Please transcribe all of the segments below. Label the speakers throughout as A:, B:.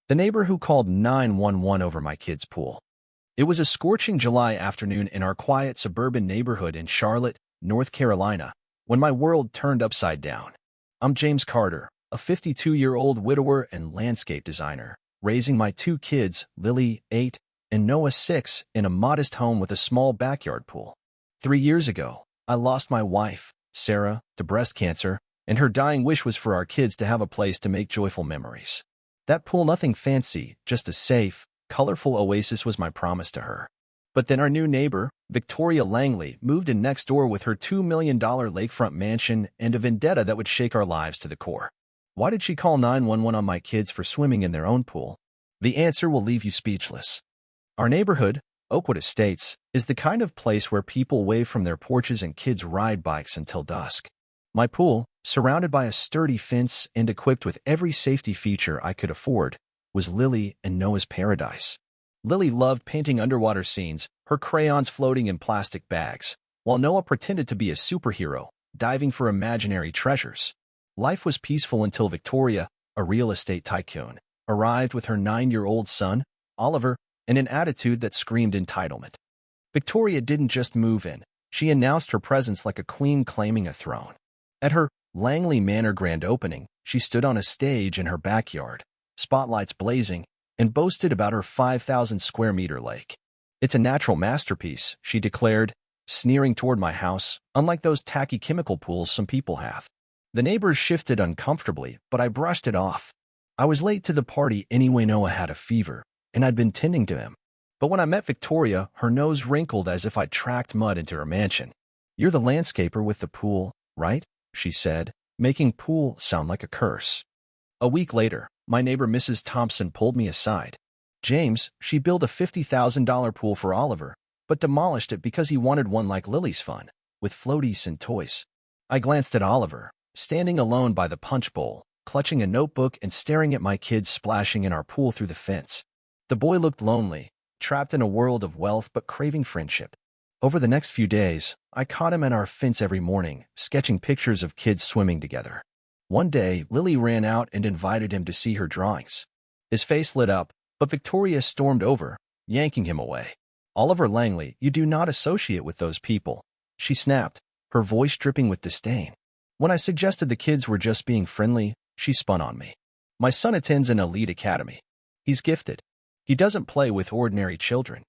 A: The neighbor who called 911 over my kid's pool. It was a scorching July afternoon in our quiet suburban neighborhood in Charlotte, North Carolina, when my world turned upside down. I'm James Carter, a 52-year-old widower and landscape designer, raising my two kids, Lily, 8, and Noah, 6, in a modest home with a small backyard pool. 3 years ago, I lost my wife, Sarah, to breast cancer, and her dying wish was for our kids to have a place to make joyful memories. That pool, nothing fancy, just a safe, colorful oasis, was my promise to her. But then our new neighbor, Victoria Langley, moved in next door with her $2 million lakefront mansion and a vendetta that would shake our lives to the core. Why did she call 911 on my kids for swimming in their own pool? The answer will leave you speechless. Our neighborhood, Oakwood Estates, is the kind of place where people wave from their porches and kids ride bikes until dusk. My pool, surrounded by a sturdy fence and equipped with every safety feature I could afford, was Lily and Noah's paradise. Lily loved painting underwater scenes, her crayons floating in plastic bags, while Noah pretended to be a superhero, diving for imaginary treasures. Life was peaceful until Victoria, a real estate tycoon, arrived with her 9-year-old son, Oliver, and an attitude that screamed entitlement. Victoria didn't just move in, she announced her presence like a queen claiming a throne. At her Langley Manor grand opening, she stood on a stage in her backyard, spotlights blazing, and boasted about her 5,000-square-meter lake. "It's a natural masterpiece," she declared, sneering toward my house, unlike those tacky chemical pools some people have. The neighbors shifted uncomfortably, but I brushed it off. I was late to the party anyway. Noah had a fever, and I'd been tending to him. But when I met Victoria, her nose wrinkled as if I'd tracked mud into her mansion. "You're the landscaper with the pool, right?" she said, making pool sound like a curse. A week later, my neighbor Mrs. Thompson pulled me aside. "James, she built a $50,000 pool for Oliver, but demolished it because he wanted one like Lily's fun, with floaties and toys." I glanced at Oliver, standing alone by the punch bowl, clutching a notebook and staring at my kids splashing in our pool through the fence. The boy looked lonely, trapped in a world of wealth but craving friendship. Over the next few days, I caught him at our fence every morning, sketching pictures of kids swimming together. One day, Lily ran out and invited him to see her drawings. His face lit up, but Victoria stormed over, yanking him away. "Oliver Langley, you do not associate with those people," she snapped, her voice dripping with disdain. When I suggested the kids were just being friendly, she spun on me. "My son attends an elite academy. He's gifted. He doesn't play with ordinary children."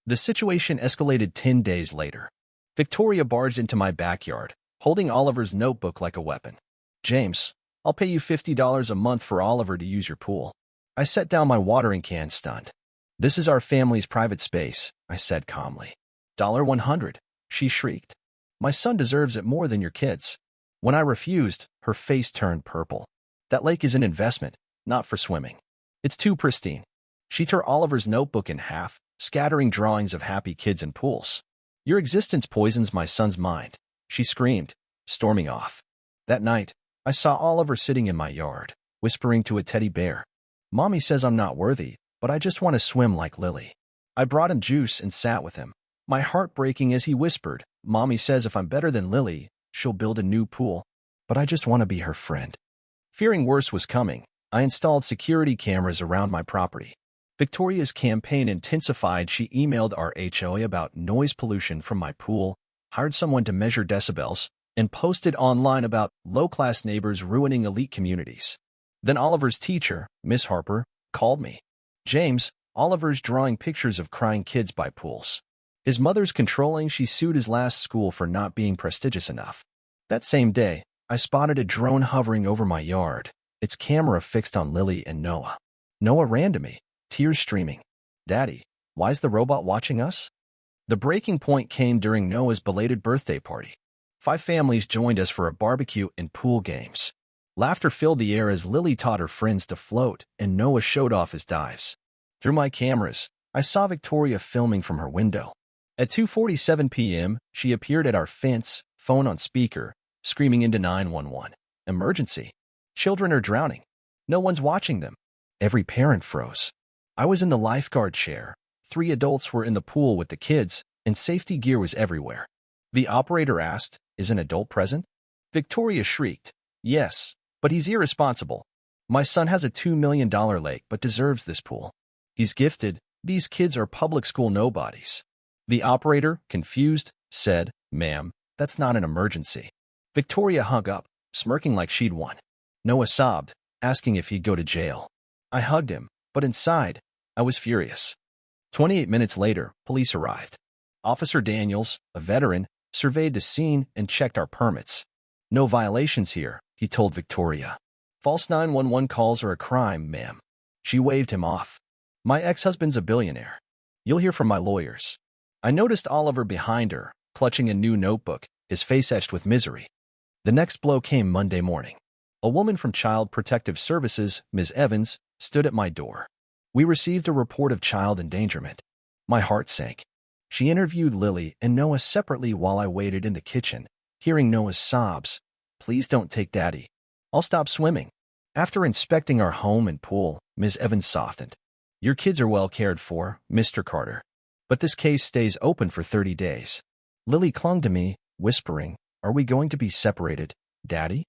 A: The situation escalated 10 days later. Victoria barged into my backyard, holding Oliver's notebook like a weapon. "James, I'll pay you $50 a month for Oliver to use your pool." I set down my watering can, stunned. "This is our family's private space," I said calmly. "$100," she shrieked. "My son deserves it more than your kids." When I refused, her face turned purple. "That lake is an investment, not for swimming. It's too pristine." She tore Oliver's notebook in half, scattering drawings of happy kids and pools. "Your existence poisons my son's mind," she screamed, storming off. That night, I saw Oliver sitting in my yard, whispering to a teddy bear. "Mommy says I'm not worthy, but I just want to swim like Lily." I brought him juice and sat with him, my heart breaking as he whispered, "Mommy says if I'm better than Lily, she'll build a new pool, but I just want to be her friend." Fearing worse was coming, I installed security cameras around my property. Victoria's campaign intensified. She emailed our HOA about noise pollution from my pool, hired someone to measure decibels, and posted online about low-class neighbors ruining elite communities. Then Oliver's teacher, Miss Harper, called me. "James, Oliver's drawing pictures of crying kids by pools. His mother's controlling. She sued his last school for not being prestigious enough." That same day, I spotted a drone hovering over my yard, its camera fixed on Lily and Noah. Noah ran to me, tears streaming. "Daddy, why's the robot watching us?" The breaking point came during Noah's belated birthday party. 5 families joined us for a barbecue and pool games. Laughter filled the air as Lily taught her friends to float and Noah showed off his dives. Through my cameras, I saw Victoria filming from her window. At 2:47 p.m., she appeared at our fence, phone on speaker, screaming into 911. "Emergency. Children are drowning. No one's watching them." Every parent froze. I was in the lifeguard chair. 3 adults were in the pool with the kids, and safety gear was everywhere. The operator asked, "Is an adult present?" Victoria shrieked, "Yes, but he's irresponsible." My son has a $2 million lake but deserves this pool. He's gifted. These kids are public school nobodies. The operator, confused, said, "Ma'am, that's not an emergency." Victoria hung up, smirking like she'd won. Noah sobbed, asking if he'd go to jail. I hugged him, but inside, I was furious. 28 minutes later, police arrived. Officer Daniels, a veteran, surveyed the scene and checked our permits. "No violations here," he told Victoria. "False 911 calls are a crime, ma'am." She waved him off. "My ex-husband's a billionaire. You'll hear from my lawyers." I noticed Oliver behind her, clutching a new notebook, his face etched with misery. The next blow came Monday morning. A woman from Child Protective Services, Ms. Evans, stood at my door. "We received a report of child endangerment." My heart sank. She interviewed Lily and Noah separately while I waited in the kitchen, hearing Noah's sobs. "Please don't take Daddy. I'll stop swimming." After inspecting our home and pool, Ms. Evans softened. "Your kids are well cared for, Mr. Carter. But this case stays open for 30 days. Lily clung to me, whispering, "Are we going to be separated, Daddy?"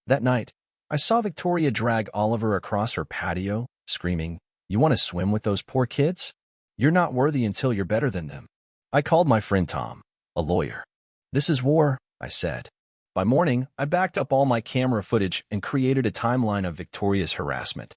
A: That night, I saw Victoria drag Oliver across her patio, screaming, "You want to swim with those poor kids? You're not worthy until you're better than them." I called my friend Tom, a lawyer. "This is war," I said. By morning, I backed up all my camera footage and created a timeline of Victoria's harassment.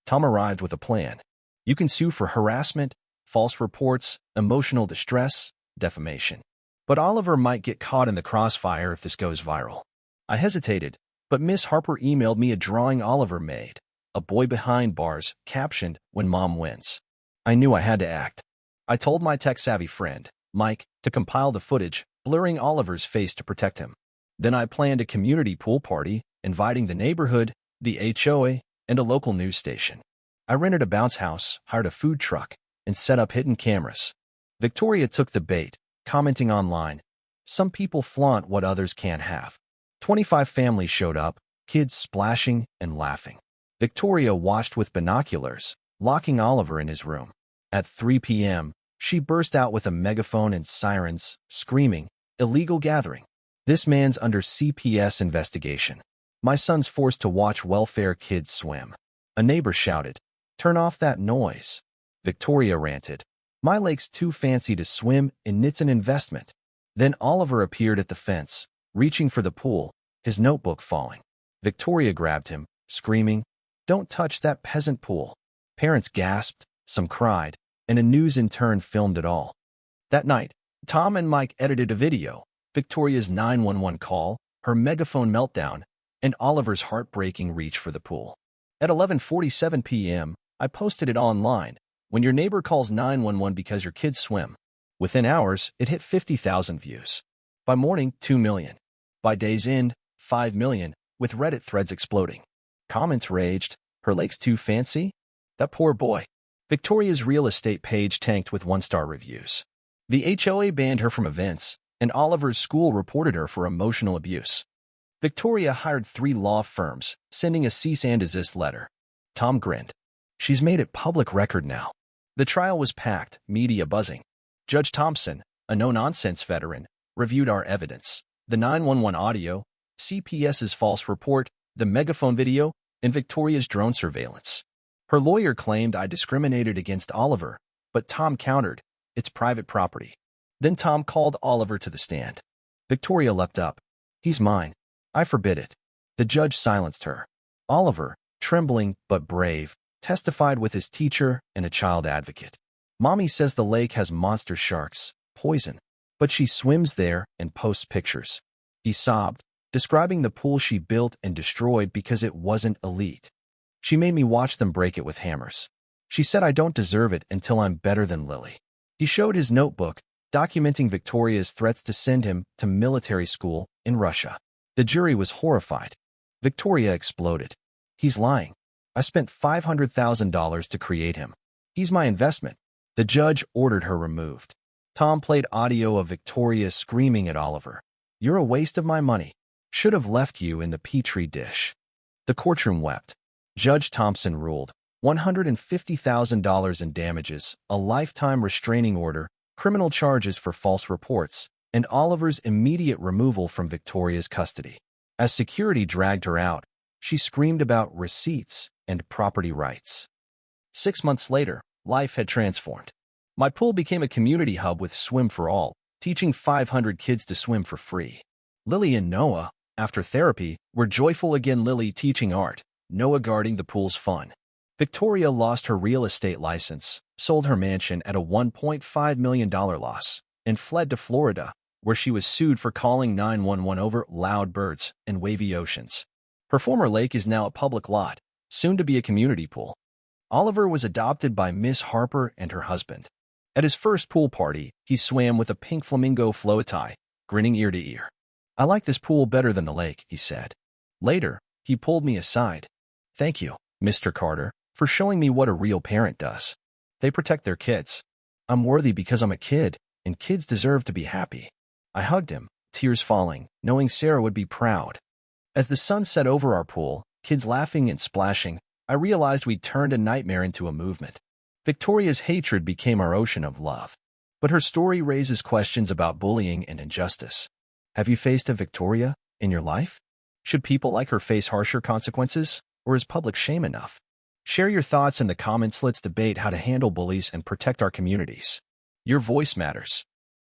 A: Tom arrived with a plan. "You can sue for harassment, false reports, emotional distress, defamation. But Oliver might get caught in the crossfire if this goes viral." I hesitated, but Miss Harper emailed me a drawing Oliver made, a boy behind bars, captioned, "When Mom wins." I knew I had to act. I told my tech-savvy friend, Mike, to compile the footage, blurring Oliver's face to protect him. Then I planned a community pool party, inviting the neighborhood, the HOA, and a local news station. I rented a bounce house, hired a food truck, and set up hidden cameras. Victoria took the bait, commenting online, "Some people flaunt what others can't have." 25 families showed up, kids splashing and laughing. Victoria watched with binoculars, locking Oliver in his room. At 3 p.m., she burst out with a megaphone and sirens, screaming, "Illegal gathering. This man's under CPS investigation. My son's forced to watch welfare kids swim." A neighbor shouted, "Turn off that noise." Victoria ranted, "My lake's too fancy to swim and it's an investment." Then Oliver appeared at the fence, reaching for the pool, his notebook falling. Victoria grabbed him, screaming, "Don't touch that peasant pool." Parents gasped, some cried, and a news intern filmed it all. That night, Tom and Mike edited a video, Victoria's 911 call, her megaphone meltdown, and Oliver's heartbreaking reach for the pool. At 11:47 p.m., I posted it online. "When your neighbor calls 911 because your kids swim." Within hours, it hit 50,000 views. By morning, 2 million. By day's end, 5 million, with Reddit threads exploding. Comments raged, "Her lake's too fancy? That poor boy." Victoria's real estate page tanked with 1-star reviews. The HOA banned her from events, and Oliver's school reported her for emotional abuse. Victoria hired 3 law firms, sending a cease and desist letter. Tom grinned. "She's made it public record now." The trial was packed, media buzzing. Judge Thompson, a no-nonsense veteran, reviewed our evidence: the 911 audio, CPS's false report, the megaphone video, and Victoria's drone surveillance. Her lawyer claimed I discriminated against Oliver, but Tom countered, "It's private property." Then Tom called Oliver to the stand. Victoria leapt up. "He's mine. I forbid it." The judge silenced her. Oliver, trembling but brave, testified with his teacher and a child advocate. "Mommy says the lake has monster sharks, poison, but she swims there and posts pictures." He sobbed, describing the pool she built and destroyed because it wasn't elite. "She made me watch them break it with hammers. She said I don't deserve it until I'm better than Lily." He showed his notebook, documenting Victoria's threats to send him to military school in Russia. The jury was horrified. Victoria exploded. "He's lying. I spent $500,000 to create him. He's my investment." The judge ordered her removed. Tom played audio of Victoria screaming at Oliver, "You're a waste of my money. Should have left you in the petri dish." The courtroom wept. Judge Thompson ruled $150,000 in damages, a lifetime restraining order, criminal charges for false reports, and Oliver's immediate removal from Victoria's custody. As security dragged her out, she screamed about receipts and property rights. 6 months later, life had transformed. My pool became a community hub with Swim for All, teaching 500 kids to swim for free. Lily and Noah, after therapy, were joyful again. Lily teaching art, Noah guarding the pool's fun. Victoria lost her real estate license, sold her mansion at a $1.5 million loss, and fled to Florida, where she was sued for calling 911 over loud birds and wavy oceans. Her former lake is now a public lot, soon to be a community pool. Oliver was adopted by Miss Harper and her husband. At his first pool party, he swam with a pink flamingo flow tie, grinning ear to ear. "I like this pool better than the lake," he said. Later, he pulled me aside. "Thank you, Mr. Carter, for showing me what a real parent does. They protect their kids. I'm worthy because I'm a kid, and kids deserve to be happy." I hugged him, tears falling, knowing Sarah would be proud. As the sun set over our pool, kids laughing and splashing, I realized we'd turned a nightmare into a movement. Victoria's hatred became our ocean of love. But her story raises questions about bullying and injustice. Have you faced a Victoria in your life? Should people like her face harsher consequences, or is public shame enough? Share your thoughts in the comments. Let's debate how to handle bullies and protect our communities. Your voice matters.